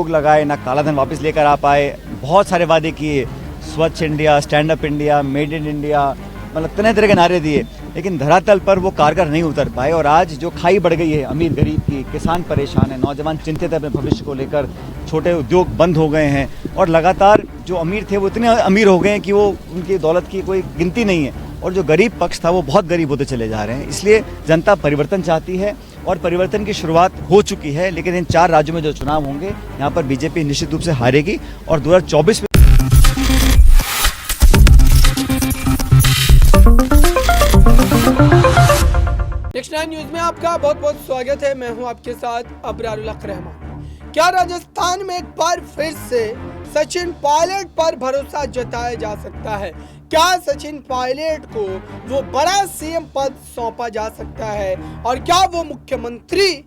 आयोग लगाए, ना काला धन वापस लेकर आ पाए। बहुत सारे वादे किए, स्वच्छ India, stand up India, made in India, मतलब तरह तरह के नारे दिए, लेकिन धरातल पर वो कारगर नहीं उतर पाए। और आज जो खाई बढ़ गई है अमीर गरीब की, किसान परेशान है, नौजवान चिंतित है अपने भविष्य को लेकर, छोटे उद्योग बंद हो गए हैं और लगातार जो अमीर थे वो इतने अमीर हो गए हैं कि वो उनकी दौलत की कोई गिनती नहीं है, और जो गरीब पक्ष था वो बहुत गरीब होते चले जा रहे हैं। इसलिए जनता परिवर्तन चाहती है और परिवर्तन की शुरुआत हो चुकी है, लेकिन इन 4 राज्यों में जो चुनाव होंगे यहाँ पर बीजेपी निश्चित रूप से हारेगी और 2024 में नेक्स्ट 9 न्यूज में आपका बहुत बहुत स्वागत है। मैं हूं आपके साथ अबरारुल हक रहमान। क्या राजस्थान में एक बार फिर से सचिन पायलट पर भरोसा जताया जा सकता है? क्या सचिन पायलट को वो बड़ा सीएम पद सौंपा जा सकता है और क्या वो मुख्यमंत्री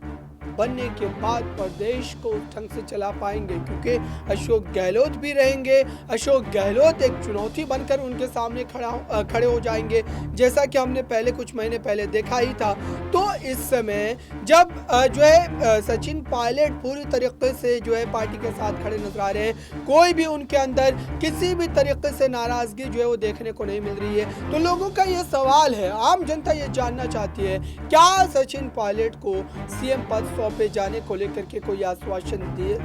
बनने के बाद प्रदेश को ढंग से चला पाएंगे? क्योंकि अशोक गहलोत भी रहेंगे, अशोक गहलोत एक चुनौती बनकर उनके सामने खड़े हो जाएंगे, जैसा कि हमने पहले कुछ महीने पहले देखा ही था। तो इस समय जब जो है सचिन पायलट पूरी तरीके से जो है पार्टी के साथ खड़े नजर आ रहे हैं, कोई भी उनके अंदर किसी भी तरीके से नाराजगी जो है वो देखने को नहीं मिल रही है, तो लोगों का ये सवाल है, आम जनता ये जानना चाहती है, क्या सचिन पायलट को सीएम पद पे जाने को लेकर के कोई आश्वासन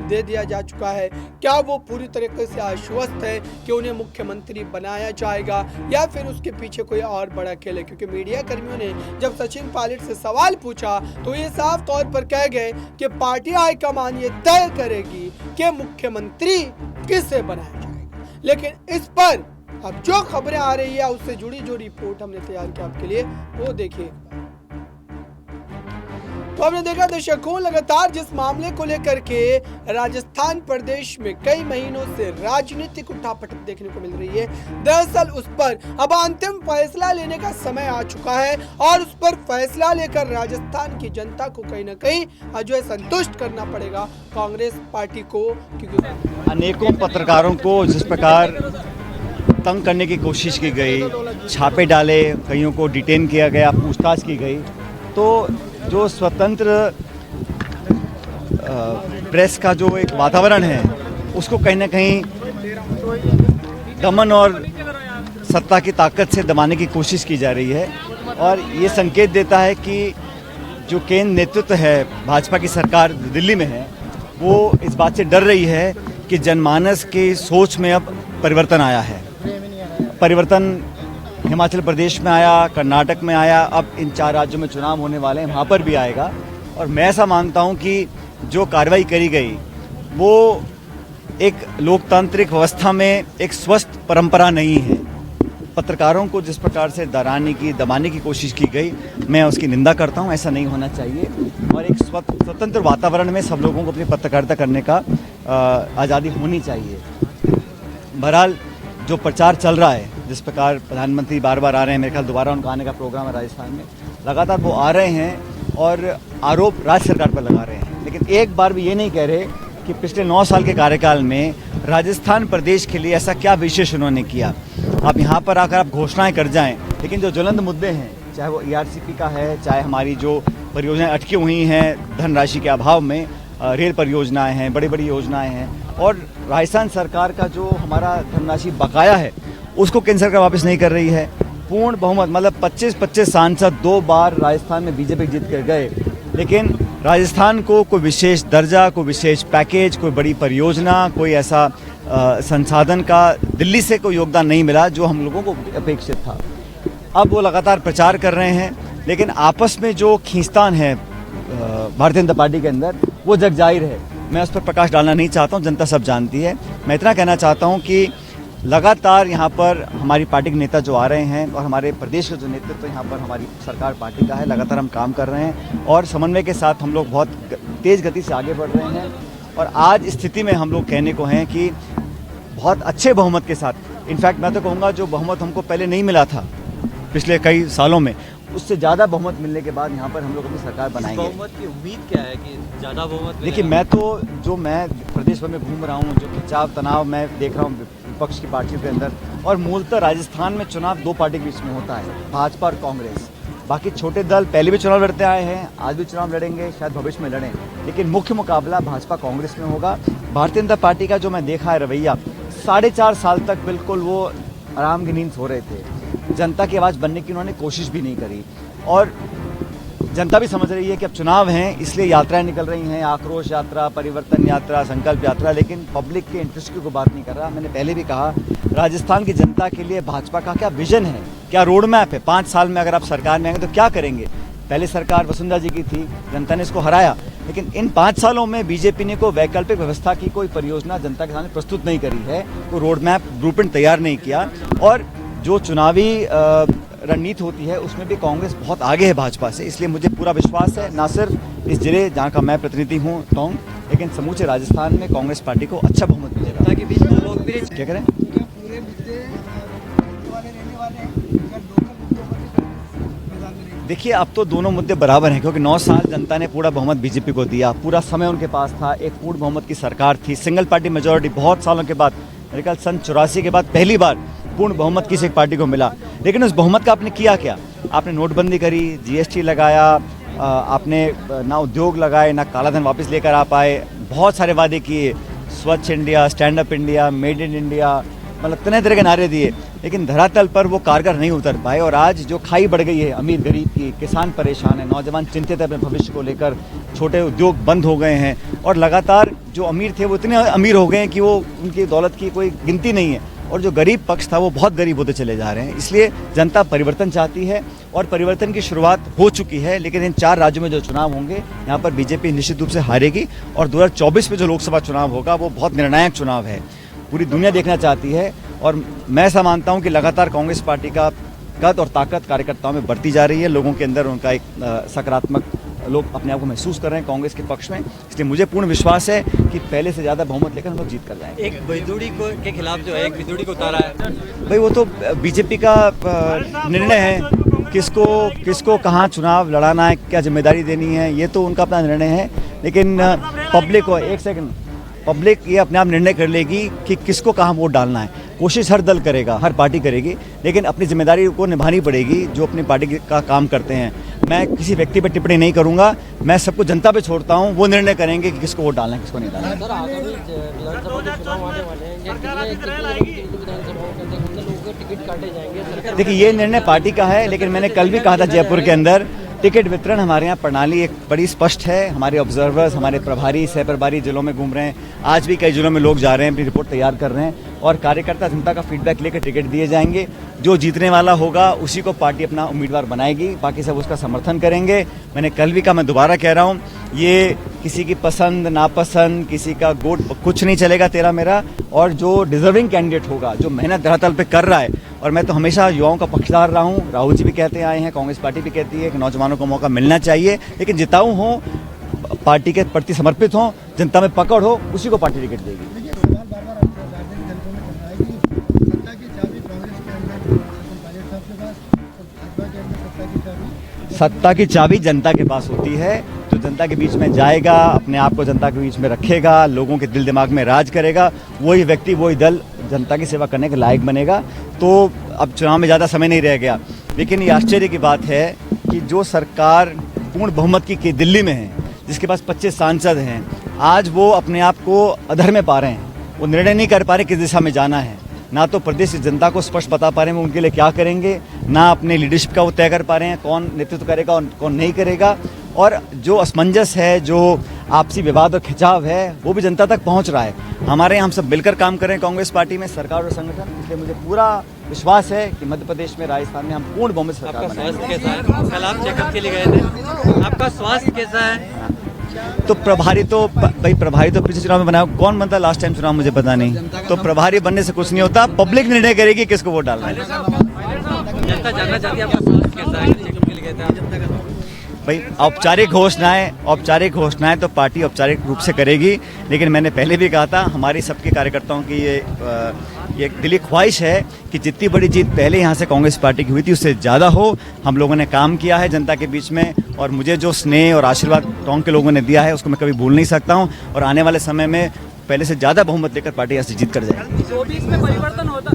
दे दिया जा चुका है? क्या वो पूरी तरीके से आश्वस्त है कि उन्हें मुख्यमंत्री बनाया जाएगा या फिर उसके पीछे कोई और बड़ा खेल है? क्योंकि मीडिया कर्मियों ने जब सचिन पायलट से सवाल पूछा तो ये साफ तौर पर कह गए कि पार्टी हाईकमान ये तय करेगी कि मुख्यमंत्री किसे बनाया जाएगा। लेकिन इस पर अब जो खबरें आ रही है उससे जुड़ी जो रिपोर्ट हमने तैयार किया आपके लिए, वो देखिए। तो आपने देखा दर्शकों, लगातार जिस मामले को लेकर के राजस्थान प्रदेश में कई महीनों से राजनीतिक उठापटक देखने को मिल रही है, दरअसल उस पर अब अंतिम फैसला लेने का समय आ चुका है और उस पर फैसला लेकर राजस्थान की जनता को कहीं ना कहीं जो है संतुष्ट करना पड़ेगा कांग्रेस पार्टी को। क्योंकि अनेकों पत्रकारों को जिस प्रकार तंग करने की कोशिश की गई, छापे डाले, कईयों को डिटेन किया गया, पूछताछ की गई, तो जो स्वतंत्र प्रेस का जो एक वातावरण है उसको कहीं ना कहीं दमन और सत्ता की ताकत से दबाने की कोशिश की जा रही है। और ये संकेत देता है कि जो केंद्र नेतृत्व है, भाजपा की सरकार दिल्ली में है, वो इस बात से डर रही है कि जनमानस की सोच में अब परिवर्तन आया है। परिवर्तन हिमाचल प्रदेश में आया, कर्नाटक में आया, अब इन 4 राज्यों में चुनाव होने वाले हैं, वहाँ पर भी आएगा। और मैं ऐसा मानता हूँ कि जो कार्रवाई करी गई वो एक लोकतांत्रिक व्यवस्था में एक स्वस्थ परंपरा नहीं है। पत्रकारों को जिस प्रकार से डराने की, दबाने की कोशिश की गई, मैं उसकी निंदा करता हूँ। ऐसा नहीं होना चाहिए और एक स्वतंत्र वातावरण में सब लोगों को अपनी पत्रकारिता करने का आज़ादी होनी चाहिए। बहरहाल जो प्रचार चल रहा है, जिस प्रकार प्रधानमंत्री बार बार आ रहे हैं, मेरे ख्याल दोबारा उनका आने का प्रोग्राम है राजस्थान में, लगातार वो आ रहे हैं और आरोप राज्य सरकार पर लगा रहे हैं, लेकिन एक बार भी ये नहीं कह रहे कि पिछले 9 साल के कार्यकाल में राजस्थान प्रदेश के लिए ऐसा क्या विशेष उन्होंने किया। अब यहाँ पर आकर आप घोषणाएं कर जाएं, लेकिन जो ज्वलंत मुद्दे हैं, चाहे वो ERCP का है, चाहे हमारी जो परियोजनाएँ अटकी हुई हैं धनराशि के अभाव में, रेल परियोजनाएँ हैं, बड़ी बड़ी योजनाएँ हैं, और राजस्थान सरकार का जो हमारा धनराशि बकाया है उसको केंद्र सरकार वापस नहीं कर रही है। पूर्ण बहुमत मतलब 25 सांसद 2 बार राजस्थान में बीजेपी जीत कर गए, लेकिन राजस्थान को कोई विशेष दर्जा, कोई विशेष पैकेज, कोई बड़ी परियोजना, कोई ऐसा संसाधन का दिल्ली से कोई योगदान नहीं मिला जो हम लोगों को अपेक्षित था। अब वो लगातार प्रचार कर रहे हैं, लेकिन आपस में जो खींचतान है भारतीय जनता पार्टी के अंदर वो जग जाहिर है। मैं उस पर प्रकाश डालना नहीं चाहता हूँ, जनता सब जानती है। मैं इतना कहना चाहता हूँ कि लगातार यहाँ पर हमारी पार्टी के नेता जो आ रहे हैं और हमारे प्रदेश का जो नेतृत्व यहाँ पर हमारी सरकार पार्टी का है, लगातार हम काम कर रहे हैं और समन्वय के साथ हम लोग बहुत तेज़ गति से आगे बढ़ रहे हैं। और आज स्थिति में हम लोग कहने को हैं कि बहुत अच्छे बहुमत के साथ, इनफैक्ट मैं तो कहूँगा जो बहुमत हमको पहले नहीं मिला था पिछले कई सालों में, उससे ज़्यादा बहुमत मिलने के बाद यहाँ पर हम लोग अपनी सरकार बनाएंगे। बहुमत की उम्मीद क्या है कि ज़्यादा बहुमत? देखिए, मैं प्रदेश भर में घूम रहा हूँ, जो खिंचाव तनाव मैं देख रहा हूँ विपक्ष की पार्टियों के अंदर, और मूलतः राजस्थान में चुनाव 2 पार्टी के बीच में होता है, भाजपा और कांग्रेस। बाकी छोटे दल पहले भी चुनाव लड़ते आए हैं, आज भी चुनाव लड़ेंगे, शायद भविष्य में लड़ें, लेकिन मुख्य मुकाबला भाजपा कांग्रेस में होगा। भारतीय जनता पार्टी का जो मैं देखा है रवैया, 4.5 साल तक बिल्कुल वो आराम की नींद सो रहे थे, जनता की आवाज़ बनने की उन्होंने कोशिश भी नहीं करी। और जनता भी समझ रही है कि अब चुनाव हैं, इसलिए यात्राएं निकल रही हैं, आक्रोश यात्रा, परिवर्तन यात्रा, संकल्प यात्रा, लेकिन पब्लिक के इंटरेस्ट की कोई बात नहीं कर रहा। मैंने पहले भी कहा, राजस्थान की जनता के लिए भाजपा का क्या विजन है, क्या रोड मैप है, 5 साल में अगर आप सरकार में आएंगे तो क्या करेंगे। पहले सरकार वसुंधरा जी की थी, जनता ने इसको हराया, लेकिन इन 5 सालों में बीजेपी ने कोई वैकल्पिक व्यवस्था की कोई परियोजना जनता के सामने प्रस्तुत नहीं करी है, कोई रोड मैप ब्लूप्रिंट तैयार नहीं किया। और जो चुनावी रणनीति होती है उसमें भी कांग्रेस बहुत आगे है भाजपा से, इसलिए मुझे पूरा विश्वास है, ना सिर्फ इस जिले जहाँ का मैं प्रतिनिधि हूँ टोंक, लेकिन समूचे राजस्थान में कांग्रेस पार्टी को अच्छा बहुमत मिलेगा। ताकि बीच में लोग भी क्या करें, देखिए अब तो दोनों मुद्दे बराबर हैं, क्योंकि 9 साल जनता ने पूरा बहुमत बीजेपी को दिया, पूरा समय उनके पास था, एक पूर्ण बहुमत की सरकार थी, सिंगल पार्टी मेजोरिटी बहुत सालों के बाद, मेरे ख्याल सन 84 के बाद पहली बार पूर्ण बहुमत किसी एक पार्टी को मिला। लेकिन उस बहुमत का आपने किया क्या? आपने नोटबंदी करी, जीएसटी लगाया, आपने ना उद्योग लगाए, ना काला धन वापस लेकर आ पाए, बहुत सारे वादे किए, स्वच्छ India, stand up India, made in India, मतलब तरह तरह के नारे दिए, लेकिन धरातल पर वो कारगर नहीं उतर पाए। और आज जो खाई बढ़ गई है अमीर गरीब की, किसान परेशान है, नौजवान चिंतित है अपने भविष्य को लेकर, छोटे उद्योग बंद हो गए हैं, और लगातार जो अमीर थे वो इतने अमीर हो गए हैं कि वो उनकी दौलत की कोई गिनती नहीं है, और जो गरीब पक्ष था वो बहुत गरीब होते चले जा रहे हैं। इसलिए जनता परिवर्तन चाहती है, और परिवर्तन की शुरुआत हो चुकी है, लेकिन इन 4 राज्यों में जो चुनाव होंगे यहाँ पर बीजेपी निश्चित रूप से हारेगी। और 2024 में जो लोकसभा चुनाव होगा वो बहुत निर्णायक चुनाव है, पूरी दुनिया देखना चाहती है। और मैं ऐसा मानता हूँ कि लगातार कांग्रेस पार्टी का कद और ताकत कार्यकर्ताओं में बढ़ती जा रही है, लोगों के अंदर उनका एक सकारात्मक, लोग अपने आप को महसूस कर रहे हैं कांग्रेस के पक्ष में। इसलिए मुझे पूर्ण विश्वास है कि पहले से ज़्यादा बहुमत लेकर हम लोग जीत कर जाएंगे। एक बिदुड़ी को के खिलाफ जो है, एक बिदुड़ी को उतारा है भाई, वो तो बीजेपी का निर्णय है, किसको कहाँ चुनाव लड़ाना है, क्या जिम्मेदारी देनी है, ये तो उनका अपना निर्णय है। लेकिन पब्लिक को, एक सेकंड, पब्लिक ये अपने आप निर्णय कर लेगी कि किसको कहाँ वोट डालना है। कोशिश हर दल करेगा, हर पार्टी करेगी, लेकिन अपनी जिम्मेदारी को निभानी पड़ेगी जो अपनी पार्टी का काम करते हैं। मैं किसी व्यक्ति पर टिप्पणी नहीं करूंगा, मैं सबको जनता पे छोड़ता हूं, वो निर्णय करेंगे कि किसको वोट डालना है, किसको नहीं डालना है। देखिए, ये निर्णय पार्टी का है, लेकिन मैंने कल भी कहा था जयपुर के अंदर, टिकट वितरण हमारे यहाँ प्रणाली एक बड़ी स्पष्ट है। हमारे ऑब्जर्वर्स, हमारे प्रभारी, सह प्रभारी जिलों में घूम रहे हैं, आज भी कई जिलों में लोग जा रहे हैं, अपनी रिपोर्ट तैयार कर रहे हैं, और कार्यकर्ता जनता का फीडबैक लेकर टिकट दिए जाएंगे। जो जीतने वाला होगा उसी को पार्टी अपना उम्मीदवार बनाएगी, बाकी सब उसका समर्थन करेंगे। मैंने कल भी कहा, मैं दोबारा कह रहा हूँ, ये किसी की पसंद नापसंद, किसी का गोट कुछ नहीं चलेगा, तेरा मेरा। और जो डिजर्विंग कैंडिडेट होगा, जो मेहनत धरातल पे कर रहा है, और मैं तो हमेशा युवाओं का पक्षधर रहा हूँ, राहुल जी भी कहते आए हैं, कांग्रेस पार्टी भी कहती है कि नौजवानों को मौका मिलना चाहिए, लेकिन जिताऊ हों, पार्टी के प्रति समर्पित हों, जनता में पकड़ हो, उसी को पार्टी टिकट देगी। सत्ता की चाबी जनता के पास होती है, जो जनता के बीच में जाएगा, अपने आप को जनता के बीच में रखेगा, लोगों के दिल दिमाग में राज करेगा, वही व्यक्ति, वही दल जनता की सेवा करने के लायक बनेगा। तो अब चुनाव में ज़्यादा समय नहीं रह गया, लेकिन ये आश्चर्य की बात है कि जो सरकार पूर्ण बहुमत की दिल्ली में है, जिसके पास 25 सांसद हैं, आज वो अपने आप को अधर में पा रहे हैं, वो निर्णय नहीं कर पा रहे किस दिशा में जाना है, ना तो प्रदेश की जनता को स्पष्ट बता पा रहे हैं वो उनके लिए क्या करेंगे, ना अपने लीडरशिप का वो तय कर पा रहे हैं कौन नेतृत्व करेगा और कौन नहीं करेगा। और जो असमंजस है, जो आपसी विवाद और खिंचाव है, वो भी जनता तक पहुंच रहा है। हमारे यहाँ हम सब मिलकर काम कर रहे हैं कांग्रेस पार्टी में, सरकार और संगठन, इसलिए मुझे पूरा विश्वास है कि मध्य प्रदेश में, राजस्थान में हम पूर्ण बहुमत सरकार आपका बनाएंगे। स्वास्थ्य कैसा है? कल आप चेकअप के लिए गए थे, आपका स्वास्थ्य कैसा है? तो प्रभारी तो भाई, प्रभारी तो पिछले चुनाव में बनाया, कौन बनता लास्ट टाइम चुनाव मुझे पता नहीं, तो प्रभारी बनने से कुछ नहीं होता, पब्लिक निर्णय करेगी किसको वोट डालना है। जनता जानना चाहती है आपका स्वास्थ्य कैसा है, चेकअप के लिए गए थे भाई, औपचारिक घोषणाएं तो पार्टी औपचारिक रूप से करेगी, लेकिन मैंने पहले भी कहा था, हमारी सबके कार्यकर्ताओं की ये दिली ख्वाहिश है कि जितनी बड़ी जीत पहले यहाँ से कांग्रेस पार्टी की हुई थी उससे ज़्यादा हो। हम लोगों ने काम किया है जनता के बीच में, और मुझे जो स्नेह और आशीर्वाद टोंक के लोगों ने दिया है उसको मैं कभी भूल नहीं सकता हूँ, और आने वाले समय में पहले से ज़्यादा बहुमत लेकर पार्टी यहाँ से जीत कर जाएगी। 24 में परिवर्तन होता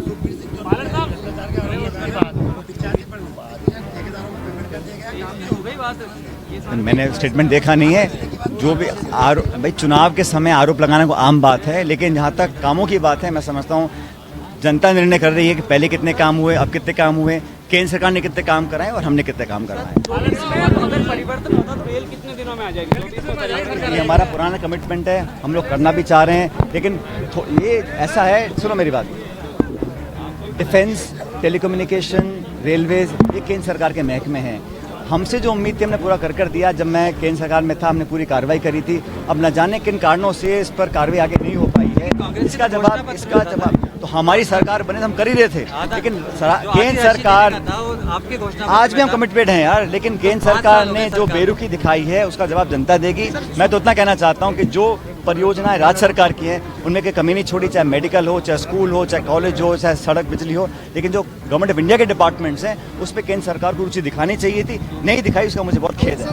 वही बात है। मैंने स्टेटमेंट देखा नहीं है। जो भी भाई चुनाव के समय आरोप लगाना को आम बात है, लेकिन जहाँ तक कामों की बात है, मैं समझता हूँ जनता निर्णय कर रही है कि पहले कितने काम हुए, अब कितने काम हुए, केंद्र सरकार ने कितने काम कराए और हमने कितने काम कराए। अगर परिवर्तन होता तो रेल कितने दिनों में आ जाएगी? ये हमारा पुराना कमिटमेंट है, हम लोग करना भी चाह रहे हैं, लेकिन ये ऐसा है, सुनो मेरी बात, डिफेंस, टेलीकम्युनिकेशन, रेलवेज, ये केंद्र सरकार के महकमे हैं। हमसे जो उम्मीद थी हमने पूरा कर दिया। जब मैं केंद्र सरकार में था हमने पूरी कार्रवाई करी थी। अब न जाने किन कारणों से इस पर कार्रवाई आगे नहीं हो पाई है। इसका जवाब तो हमारी सरकार बने तो हम कर ही रहे थे, लेकिन केंद्र सरकार, आपकी घोषणा आज भी हम कमिटमेंट हैं यार, लेकिन केंद्र सरकार ने जो बेरुखी दिखाई है उसका जवाब जनता देगी। मैं तो उतना कहना चाहता हूं कि जो परियोजनाएं राज्य सरकार की हैं उनमें कोई कमी नहीं छोड़ी, चाहे मेडिकल हो, चाहे स्कूल हो, चाहे कॉलेज हो, चाहे सड़क बिजली हो, लेकिन जो गवर्नमेंट ऑफ इंडिया के डिपार्टमेंट्स हैं उस पर केंद्र सरकार को रुचि दिखानी चाहिए थी, नहीं दिखाई, उसका मुझे बहुत खेद है।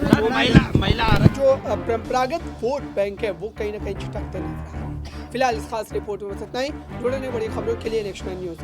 जो परंपरागत वोट बैंक है वो कहीं ना कहीं छिटकते नजर आ रहे हैं। फिलहाल इस खास रिपोर्ट में बस इतना ही। जुड़े बड़ी खबरों के लिए नेक्स्ट न्यूज़।